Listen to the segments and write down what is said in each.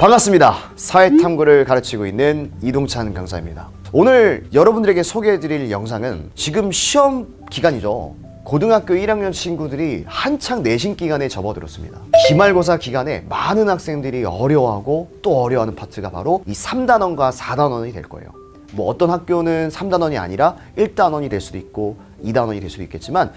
반갑습니다. 사회탐구를 가르치고 있는 이동찬 강사입니다. 오늘 여러분들에게 소개해드릴 영상은 지금 시험 기간이죠. 고등학교 1학년 친구들이 한창 내신 기간에 접어들었습니다. 기말고사 기간에 많은 학생들이 어려워하고 또 어려워하는 파트가 바로 이 3단원과 4단원이 될 거예요. 뭐 어떤 학교는 3단원이 아니라 1단원이 될 수도 있고 2단원이 될 수도 있겠지만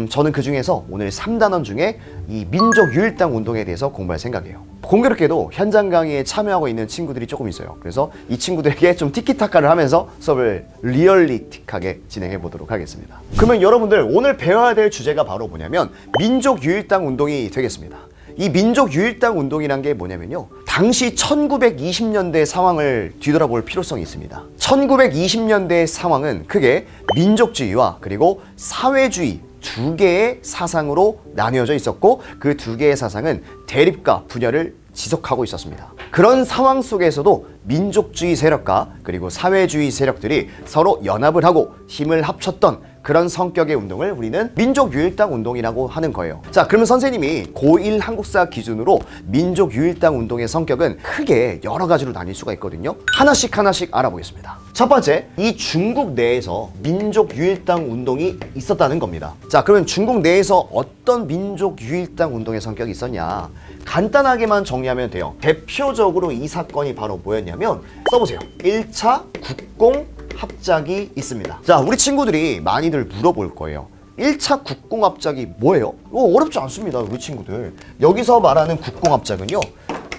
저는 그 중에서 오늘 3단원 중에 이 민족유일당 운동에 대해서 공부할 생각이에요. 공교롭게도 현장 강의에 참여하고 있는 친구들이 조금 있어요. 그래서 이 친구들에게 좀 티키타카를 하면서 수업을 리얼리틱하게 진행해 보도록 하겠습니다. 그러면 여러분들 오늘 배워야 될 주제가 바로 뭐냐면 민족유일당 운동이 되겠습니다. 이 민족유일당 운동이란 게 뭐냐면요, 당시 1920년대 상황을 뒤돌아볼 필요성이 있습니다. 1920년대의 상황은 크게 민족주의와 그리고 사회주의 두 개의 사상으로 나뉘어져 있었고, 그 두 개의 사상은 대립과 분열을 지속하고 있었습니다. 그런 상황 속에서도 민족주의 세력과 그리고 사회주의 세력들이 서로 연합을 하고 힘을 합쳤던 그런 성격의 운동을 우리는 민족유일당 운동이라고 하는 거예요. 자, 그러면 선생님이 고1 한국사 기준으로 민족유일당 운동의 성격은 크게 여러 가지로 나뉠 수가 있거든요. 하나씩 알아보겠습니다. 첫 번째, 이 중국 내에서 민족유일당 운동이 있었다는 겁니다. 자, 그러면 중국 내에서 어떤 민족유일당 운동의 성격이 있었냐? 간단하게만 정리하면 돼요. 대표적으로 이 사건이 바로 뭐였냐면, 써보세요. 1차 국공 합작이 있습니다. 자, 우리 친구들이 많이들 물어볼 거예요. 1차 국공합작이 뭐예요? 어렵지 않습니다, 우리 친구들. 여기서 말하는 국공합작은요,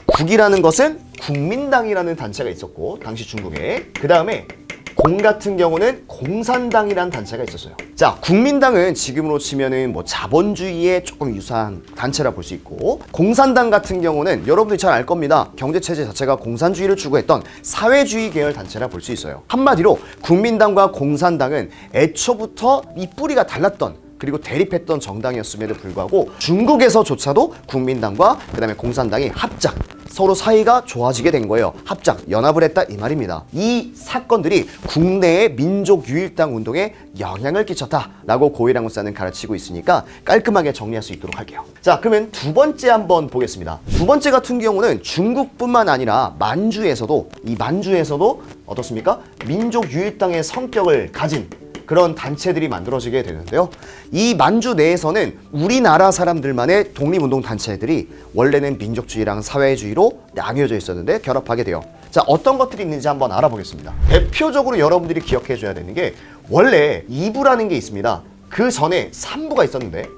국이라는 것은 국민당이라는 단체가 있었고, 당시 중국에. 그 다음에 공 같은 경우는 공산당이라는 단체가 있었어요. 자, 국민당은 지금으로 치면은 뭐 자본주의에 조금 유사한 단체라 볼 수 있고, 공산당 같은 경우는 여러분들이 잘 알 겁니다. 경제체제 자체가 공산주의를 추구했던 사회주의 계열 단체라 볼 수 있어요. 한마디로 국민당과 공산당은 애초부터 이 뿌리가 달랐던, 그리고 대립했던 정당이었음에도 불구하고 중국에서조차도 국민당과 그 다음에 공산당이 합작, 서로 사이가 좋아지게 된 거예요. 합작, 연합을 했다 이 말입니다. 이 사건들이 국내의 민족유일당 운동에 영향을 끼쳤다라고 고1 한국사는 가르치고 있으니까 깔끔하게 정리할 수 있도록 할게요. 자, 그러면 두 번째 한번 보겠습니다. 두 번째 같은 경우는 중국뿐만 아니라 만주에서도, 이 만주에서도 어떻습니까? 민족유일당의 성격을 가진 그런 단체들이 만들어지게 되는데요. 이 만주 내에서는 우리나라 사람들만의 독립운동 단체들이 원래는 민족주의랑 사회주의로 나뉘어져 있었는데 결합하게 돼요. 자, 어떤 것들이 있는지 한번 알아보겠습니다. 대표적으로 여러분들이 기억해 줘야 되는 게, 원래 2부라는 게 있습니다. 그 전에 3부가 있었는데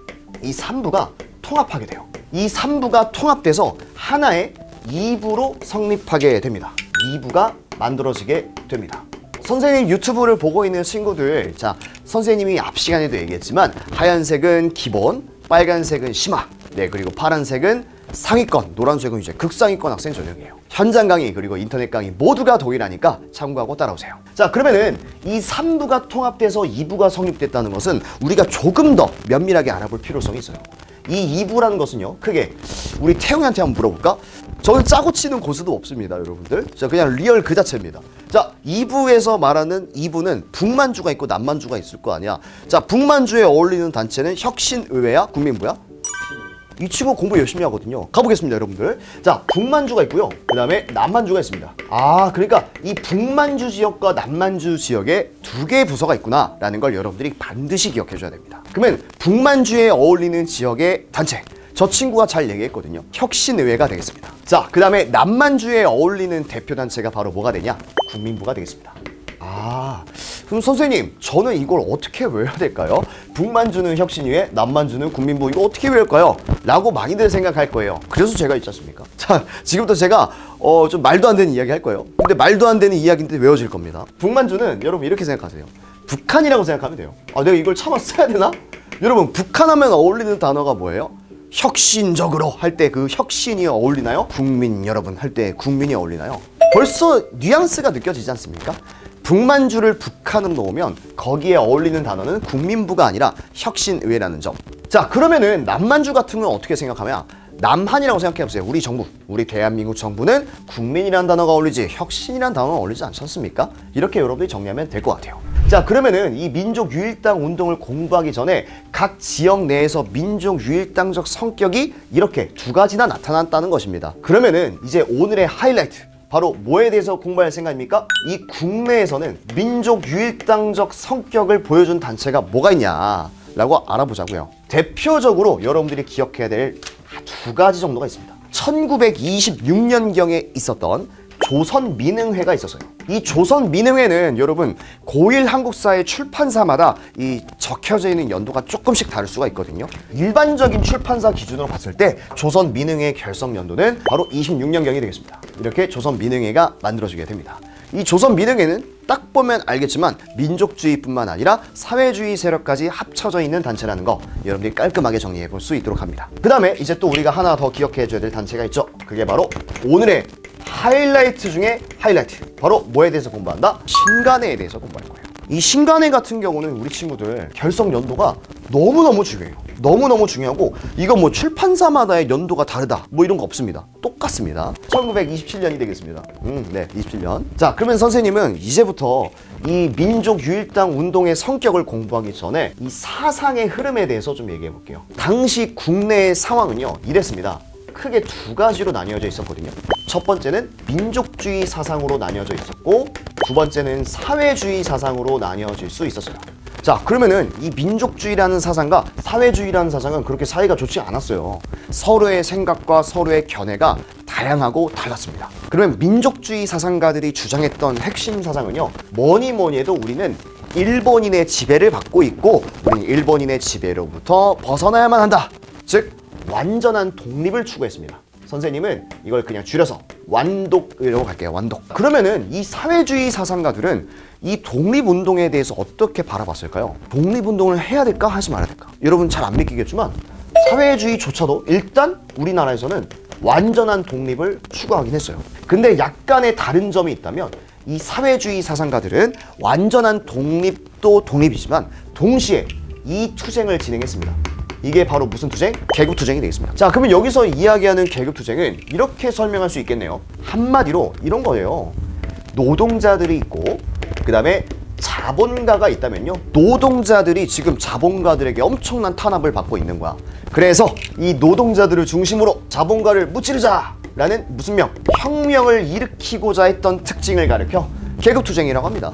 이 3부가 통합하게 돼요. 이 3부가 통합돼서 하나의 2부로 성립하게 됩니다. 2부가 만들어지게 됩니다. 선생님 유튜브를 보고 있는 친구들, 자, 선생님이 앞 시간에도 얘기했지만 하얀색은 기본, 빨간색은 심화, 네, 그리고 파란색은 상위권, 노란색은 이제 극상위권 학생 전용이에요. 현장 강의 그리고 인터넷 강의 모두가 동일하니까 참고하고 따라오세요. 자, 그러면은 이 3부가 통합돼서 2부가 성립됐다는 것은 우리가 조금 더 면밀하게 알아볼 필요성이 있어요. 이 2부라는 것은요, 크게 우리 태용이한테 한번 물어볼까? 저는 짜고 치는 고수도 없습니다, 여러분들. 자, 그냥 리얼 그 자체입니다. 자, 2부에서 말하는 2부는 북만주가 있고 남만주가 있을 거 아니야. 자, 북만주에 어울리는 단체는 혁신의회야, 국민부야? 이 친구 공부 열심히 하거든요. 가보겠습니다, 여러분들. 자, 북만주가 있고요. 그 다음에 남만주가 있습니다. 아, 그러니까 이 북만주 지역과 남만주 지역에 두 개의 부서가 있구나 라는 걸 여러분들이 반드시 기억해 줘야 됩니다. 그러면 북만주에 어울리는 지역의 단체, 저 친구가 잘 얘기했거든요. 혁신의회가 되겠습니다. 자, 그 다음에 남만주에 어울리는 대표단체가 바로 뭐가 되냐? 국민부가 되겠습니다. 아, 그럼 선생님, 저는 이걸 어떻게 외워야 될까요? 북만주는 혁신의회, 남만주는 국민부, 이거 어떻게 외울까요? 라고 많이들 생각할 거예요. 그래서 제가 있지 않습니까? 자, 지금부터 제가 좀 말도 안 되는 이야기 할 거예요. 근데 말도 안 되는 이야기인데 외워질 겁니다. 북만주는 여러분 이렇게 생각하세요. 북한이라고 생각하면 돼요. 아, 내가 이걸 차마 써야 되나? 여러분, 북한하면 어울리는 단어가 뭐예요? 혁신적으로 할 때 그 혁신이 어울리나요? 국민 여러분 할 때 국민이 어울리나요? 벌써 뉘앙스가 느껴지지 않습니까? 북만주를 북한으로 놓으면 거기에 어울리는 단어는 국민부가 아니라 혁신의회라는 점. 자, 그러면은 남만주 같은 건 어떻게 생각하면 남한이라고 생각해보세요. 우리 정부, 우리 대한민국 정부는 국민이라는 단어가 어울리지 혁신이라는 단어가 어울리지 않지 않습니까? 이렇게 여러분들이 정리하면 될 것 같아요. 자, 그러면은 이 민족 유일당 운동을 공부하기 전에 각 지역 내에서 민족 유일당적 성격이 이렇게 두 가지나 나타났다는 것입니다. 그러면은 이제 오늘의 하이라이트, 바로 뭐에 대해서 공부할 생각입니까? 이 국내에서는 민족 유일당적 성격을 보여준 단체가 뭐가 있냐라고 알아보자고요. 대표적으로 여러분들이 기억해야 될 두 가지 정도가 있습니다. 1926년경에 있었던 조선민흥회가 있었어요. 이 조선민흥회는 여러분 고1 한국사의 출판사마다 이 적혀져 있는 연도가 조금씩 다를 수가 있거든요. 일반적인 출판사 기준으로 봤을 때 조선민흥회 결성 연도는 바로 26년경이 되겠습니다. 이렇게 조선민흥회가 만들어지게 됩니다. 이 조선민흥회는 딱 보면 알겠지만 민족주의뿐만 아니라 사회주의 세력까지 합쳐져 있는 단체라는 거 여러분들이 깔끔하게 정리해 볼 수 있도록 합니다. 그 다음에 이제 또 우리가 하나 더 기억해 줘야 될 단체가 있죠. 그게 바로 오늘의 하이라이트 중에 하이라이트, 바로 뭐에 대해서 공부한다? 신간회에 대해서 공부할 거예요. 이 신간회 같은 경우는 우리 친구들 결성 연도가 너무너무 중요해요. 너무너무 중요하고 이거 뭐 출판사마다의 연도가 다르다 뭐 이런 거 없습니다. 똑같습니다. 1927년이 되겠습니다. 네, 27년. 자, 그러면 선생님은 이제부터 이 민족 유일당 운동의 성격을 공부하기 전에 이 사상의 흐름에 대해서 좀 얘기해 볼게요. 당시 국내의 상황은요, 이랬습니다. 크게 두 가지로 나뉘어져 있었거든요. 첫 번째는 민족주의 사상으로 나뉘어져 있었고, 두 번째는 사회주의 사상으로 나뉘어질 수 있었어요. 자, 그러면은 이 민족주의라는 사상과 사회주의라는 사상은 그렇게 사이가 좋지 않았어요. 서로의 생각과 서로의 견해가 다양하고 달랐습니다. 그러면 민족주의 사상가들이 주장했던 핵심 사상은요, 뭐니 해도 우리는 일본인의 지배를 받고 있고 우리는 일본인의 지배로부터 벗어나야만 한다. 즉 완전한 독립을 추구했습니다. 선생님은 이걸 그냥 줄여서 완독이라고 갈게요. 완독. 그러면은 이 사회주의 사상가들은 이 독립운동에 대해서 어떻게 바라봤을까요? 독립운동을 해야 될까 하지 말아야 될까? 여러분 잘 안 믿기겠지만 사회주의조차도 일단 우리나라에서는 완전한 독립을 추구하긴 했어요. 근데 약간의 다른 점이 있다면 이 사회주의 사상가들은 완전한 독립도 독립이지만 동시에 이 투쟁을 진행했습니다. 이게 바로 무슨 투쟁? 계급투쟁이 되겠습니다. 자, 그러면 여기서 이야기하는 계급투쟁은 이렇게 설명할 수 있겠네요. 한마디로 이런 거예요. 노동자들이 있고 그 다음에 자본가가 있다면요, 노동자들이 지금 자본가들에게 엄청난 탄압을 받고 있는 거야. 그래서 이 노동자들을 중심으로 자본가를 무찌르자 라는 무슨 명? 혁명을 일으키고자 했던 특징을 가리켜 계급투쟁이라고 합니다.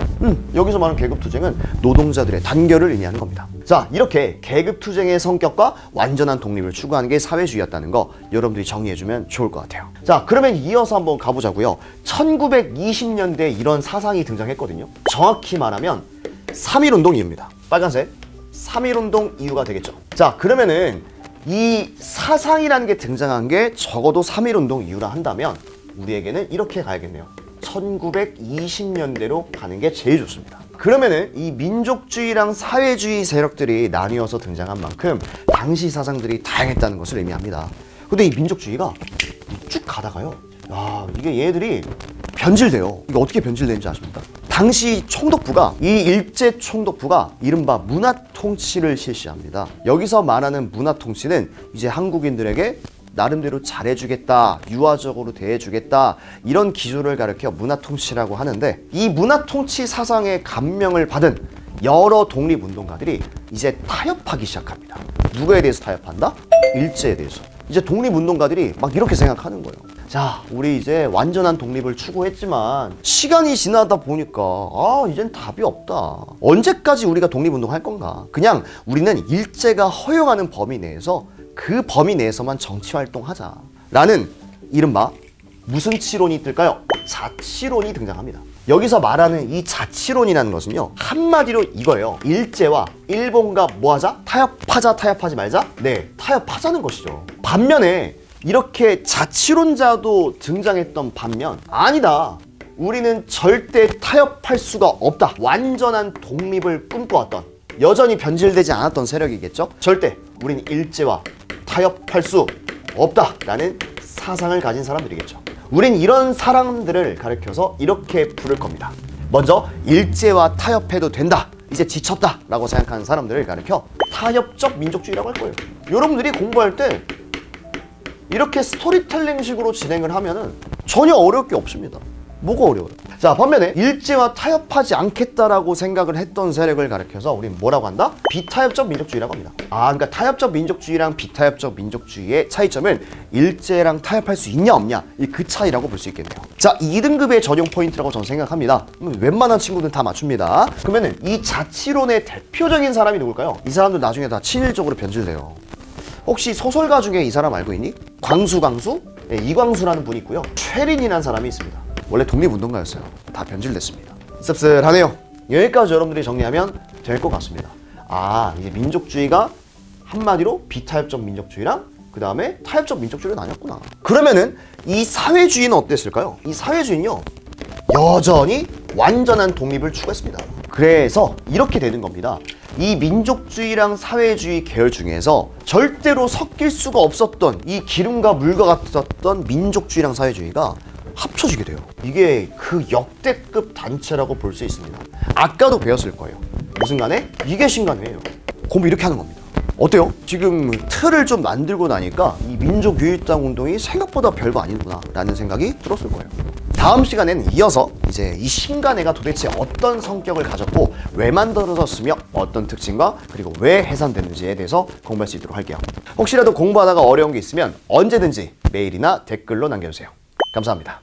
여기서 말하는 계급투쟁은 노동자들의 단결을 의미하는 겁니다. 자, 이렇게 계급투쟁의 성격과 완전한 독립을 추구하는 게 사회주의였다는 거 여러분들이 정리해주면 좋을 것 같아요. 자, 그러면 이어서 한번 가보자고요. 1920년대에 이런 사상이 등장했거든요. 정확히 말하면 3.1운동 이유입니다. 빨간색 3.1운동 이유가 되겠죠. 자, 그러면은 이 사상이라는 게 등장한 게 적어도 3.1운동 이유라 한다면 우리에게는 이렇게 가야겠네요. 1920년대로 가는 게 제일 좋습니다. 그러면은 이 민족주의랑 사회주의 세력들이 나뉘어서 등장한 만큼 당시 사상들이 다양했다는 것을 의미합니다. 근데 이 민족주의가 쭉 가다가요, 야, 이게 얘들이 변질돼요. 이게 어떻게 변질되는지 아십니까? 당시 총독부가, 이 일제 총독부가 이른바 문화통치를 실시합니다. 여기서 말하는 문화통치는 이제 한국인들에게 나름대로 잘해주겠다, 유화적으로 대해주겠다, 이런 기조를 가리켜 문화통치라고 하는데, 이 문화통치 사상에 감명을 받은 여러 독립운동가들이 이제 타협하기 시작합니다. 누구에 대해서 타협한다? 일제에 대해서. 이제 독립운동가들이 막 이렇게 생각하는 거예요. 자, 우리 이제 완전한 독립을 추구했지만 시간이 지나다 보니까 이젠 답이 없다. 언제까지 우리가 독립운동 할 건가? 그냥 우리는 일제가 허용하는 범위 내에서 그 범위 내에서만 정치활동하자 라는 이른바 무슨 치론이 뜰까요? 자치론이 등장합니다. 여기서 말하는 이 자치론이라는 것은요, 한마디로 이거예요. 일제와 일본과 뭐하자? 타협하자, 타협하지 말자? 네, 타협하자는 것이죠. 반면에 이렇게 자치론자도 등장했던 반면, 아니다, 우리는 절대 타협할 수가 없다, 완전한 독립을 꿈꿔왔던, 여전히 변질되지 않았던 세력이겠죠. 절대 우리는 일제와 타협할 수 없다 라는 사상을 가진 사람들이겠죠. 우린 이런 사람들을 가리켜서 이렇게 부를 겁니다. 먼저 일제와 타협해도 된다, 이제 지쳤다 라고 생각하는 사람들을 가리켜 타협적 민족주의라고 할 거예요. 여러분들이 공부할 때 이렇게 스토리텔링 식으로 진행을 하면은 전혀 어려울 게 없습니다. 뭐가 어려워요? 자, 반면에 일제와 타협하지 않겠다라고 생각을 했던 세력을 가리켜서 우리는 뭐라고 한다? 비타협적 민족주의라고 합니다. 그러니까 타협적 민족주의랑 비타협적 민족주의의 차이점은 일제랑 타협할 수 있냐 없냐, 그 차이라고 볼 수 있겠네요. 자, 2등급의 전용 포인트라고 저는 생각합니다. 웬만한 친구들은 다 맞춥니다. 그러면은 이 자치론의 대표적인 사람이 누굴까요? 이 사람들 나중에 다 친일적으로 변질돼요. 혹시 소설가 중에 이 사람 알고 있니? 광수? 네, 이광수라는 분이 있고요. 최린이라는 사람이 있습니다. 원래 독립운동가였어요. 다 변질됐습니다. 씁쓸하네요. 여기까지 여러분들이 정리하면 될 것 같습니다. 이제 민족주의가 한마디로 비타협적 민족주의랑 그 다음에 타협적 민족주의로 나뉘었구나. 그러면은 이 사회주의는 어땠을까요? 이 사회주의는요, 여전히 완전한 독립을 추구했습니다. 그래서 이렇게 되는 겁니다. 이 민족주의랑 사회주의 계열 중에서 절대로 섞일 수가 없었던 이 기름과 물과 같았던 민족주의랑 사회주의가 합쳐지게 돼요. 이게 그 역대급 단체라고 볼 수 있습니다. 아까도 배웠을 거예요. 무슨 간에 이게 신간회예요. 공부 이렇게 하는 겁니다. 어때요? 지금 틀을 좀 만들고 나니까 이 민족유일당 운동이 생각보다 별거 아니구나 라는 생각이 들었을 거예요. 다음 시간에는 이어서 이제 이 신간회가 도대체 어떤 성격을 가졌고 왜 만들어졌으며 어떤 특징과 그리고 왜 해산됐는지에 대해서 공부할 수 있도록 할게요. 혹시라도 공부하다가 어려운 게 있으면 언제든지 메일이나 댓글로 남겨주세요. 감사합니다.